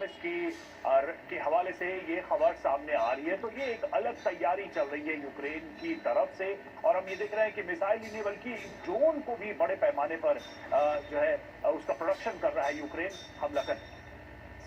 इसकी के हवाले से ये खबर सामने आ रही है, तो ये एक अलग तैयारी चल रही है यूक्रेन की तरफ से और हम ये देख रहे हैं कि मिसाइल ही नहीं बल्कि ड्रोन को भी बड़े पैमाने पर जो है उसका प्रोडक्शन कर रहा है यूक्रेन हमला कर।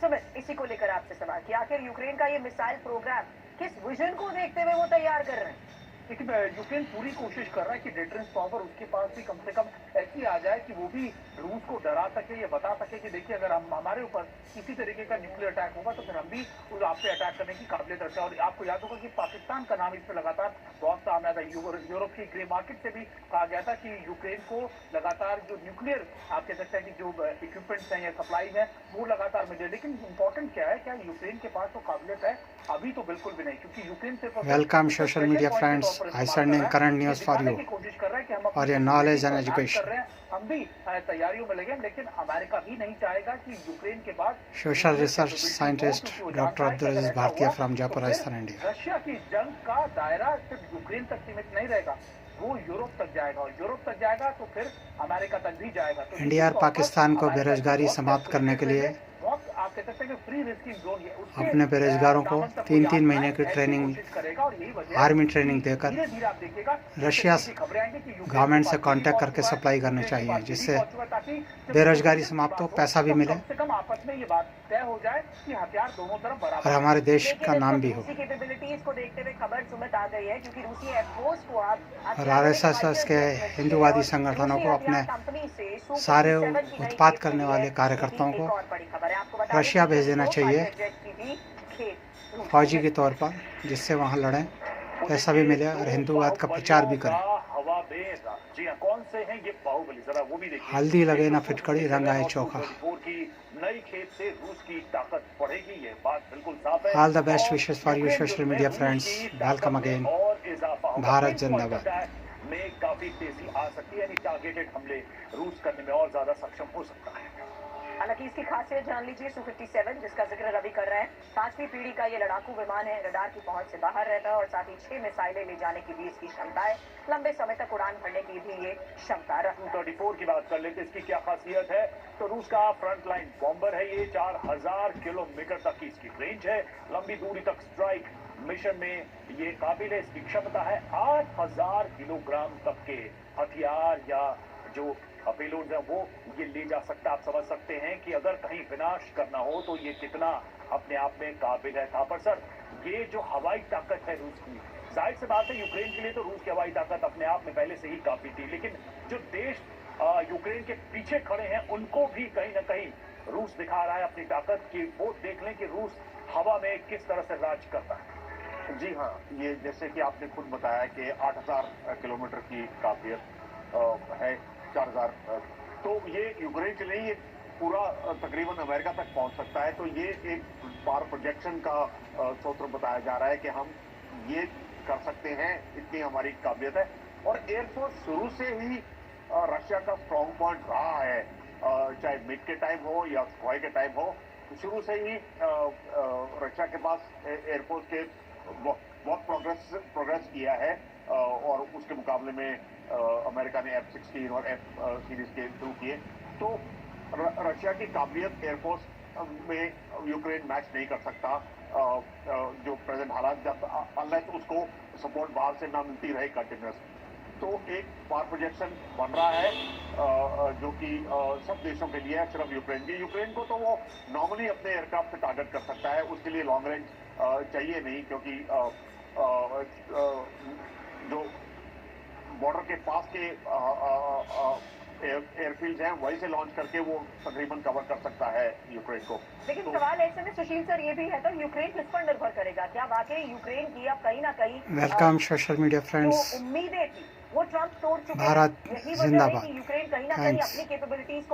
सुमित, इसी को लेकर आपसे सवाल कि आखिर यूक्रेन का ये मिसाइल प्रोग्राम किस विजन को देखते हुए वो तैयार कर रहे हैं? लेकिन यूक्रेन पूरी कोशिश कर रहा है कि डिटरेंस पावर उसके पास भी कम से कम ऐसी आ जाए कि वो भी रूस को डरा सके या बता सके कि देखिए अगर हम हमारे ऊपर किसी तरीके का न्यूक्लियर अटैक होगा तो फिर हम भी उस आप पे अटैक करने की काबिलियत रखते हैं। और आपको याद होगा कि पाकिस्तान का नाम इस पर लगातार बहुत सामने आया था। यूरोप की ग्रे मार्केट से भी कहा गया था कि यूक्रेन को लगातार जो न्यूक्लियर आप कह सकते हैं कि जो इक्विपमेंट्स हैं या सप्लाई है वो लगातार मिले। लेकिन इंपॉर्टेंट क्या है, क्या यूक्रेन के पास तो काबिलियत है? अभी तो बिल्कुल भी नहीं, क्योंकि यूक्रेन से welcome social media friends, I send in current news for you और ये नॉलेज एंड एजुकेशन। हम भी तैयारियों में लगे, लेकिन अमेरिका भी नहीं चाहेगा कि यूक्रेन के बाद social research scientist doctor Abdul Aziz भारतीय from Jaipur Rajasthan India. Russia की जंग का दायरा सिर्फ यूक्रेन तक सीमित नहीं रहेगा, वो यूरोप तक जाएगा और यूरोप तक जाएगा तो फिर अमेरिका तक भी जाएगा। तो इंडिया और पाकिस्तान को बेरोजगारी समाप्त करने के लिए आप कह सकते हैं कि फ्री रिस्किंग जोन है, अपने बेरोजगारों को 3-3 महीने की ट्रेनिंग, आर्मी ट्रेनिंग देकर रशिया गवर्नमेंट से कांटेक्ट करके सप्लाई करनी चाहिए, जिससे बेरोजगारी समाप्त हो, पैसा भी मिले आपस में ये बात तय हो जाए कि हथियार दोनों तरफ बराबर और हमारे देश का नाम भी हो। और RSS के हिंदूवादी संगठनों को, अपने सारे उत्पाद करने वाले कार्यकर्ताओं को रशिया भेज देना चाहिए फौजी के तौर पर, जिससे वहाँ लड़ें, पैसा भी मिले और हिंदूवाद का प्रचार भी करें। हल्दी लगे ना फिटकड़ी, रंग आए चोखा। All the best wishes for you social media friends. Welcome again. Bharat जिंदाबाद। में काफी तेजी आ सकती है, यानी टारगेटेड हमले रूस करने में और ज्यादा सक्षम हो सकता है। हालांकि इसकी खासियत जान लीजिए। Su-57 जिसका जिक्र रवि कर रहे हैं, 5वीं पीढ़ी का ये लड़ाकू विमान है, रडार की पहुंच से बाहर रहता है और साथ ही 6 मिसाइलें ले जाने की भी इसकी क्षमता है। लंबे समय तक उड़ान भरने की भी ये क्षमता रखता है। Su-34 की बात कर लेते, इसकी क्या खासियत है? तो रूस का फ्रंट लाइन बॉम्बर है ये, 4000 किलोमीटर तक की इसकी रेंज है, लंबी दूरी तक स्ट्राइक मिशन में ये काबिल है। इसकी क्षमता है 8000 किलोग्राम तक के हथियार या जो पेलोड्स हैं वो ये ले जा सकता है। आप समझ सकते हैं कि अगर कहीं विनाश करना हो तो ये कितना अपने आप में काबिल है था। पर सर, ये जो हवाई ताकत है रूस की, जाहिर सी बात है यूक्रेन के लिए तो रूस की हवाई ताकत अपने आप में पहले से ही काफी थी, लेकिन जो देश यूक्रेन के पीछे खड़े हैं उनको भी कहीं ना कहीं रूस दिखा रहा है अपनी ताकत की। वो देख लें कि रूस हवा में किस तरह से राज करता है। जी हाँ, ये जैसे कि आपने खुद बताया कि 8000 किलोमीटर की काफियत है, 4000, तो ये यूक्रेन के लिए ये पूरा तकरीबन अमेरिका तक पहुंच सकता है। तो ये एक पावर प्रोजेक्शन का सूत्र बताया जा रहा है कि हम ये कर सकते हैं, इतनी हमारी काबिलियत है। और एयरफोर्स शुरू से ही रशिया का स्ट्रॉन्ग पॉइंट रहा है, चाहे मिड के टाइम हो या स्कॉय के टाइम हो, शुरू से ही रशिया के पास एयरफोर्स के बहुत प्रोग्रेस किया है और उसके मुकाबले में अमेरिका ने F-16 और F सीरीज के शुरू किए। तो रशिया की काबिलियत एयरफोर्स में यूक्रेन मैच नहीं कर सकता, जो प्रेजेंट हालात, जब अनलेस उसको सपोर्ट बाहर से ना मिलती रहे कंटिन्यूस। तो एक पावर प्रोजेक्शन बन रहा है जो कि सब देशों के लिए है, सिर्फ यूक्रेन की। यूक्रेन को तो वो नॉर्मली अपने एयरक्राफ्ट से टारगेट कर सकता है, उसके लिए लॉन्ग रेंज चाहिए नहीं, क्योंकि जो बॉर्डर के पास के एयरफील्ड हैं वहीं से लॉन्च करके वो तकरीबन कवर कर सकता है यूक्रेन को। लेकिन तो सवाल ऐसे में सुशील सर ये भी है, तो यूक्रेन किस पर निर्भर करेगा? क्या वाकई यूक्रेन की अब कहीं ना कहीं वेलकम सोशल मीडिया फ्रेंड्स। उम्मीदें थी वो ट्रम्प तोड़ चुके हैं? भारत यही वजह है जिंदाबाद। कि यूक्रेन कहीं ना कहीं अपनी कैपेबिलिटीज को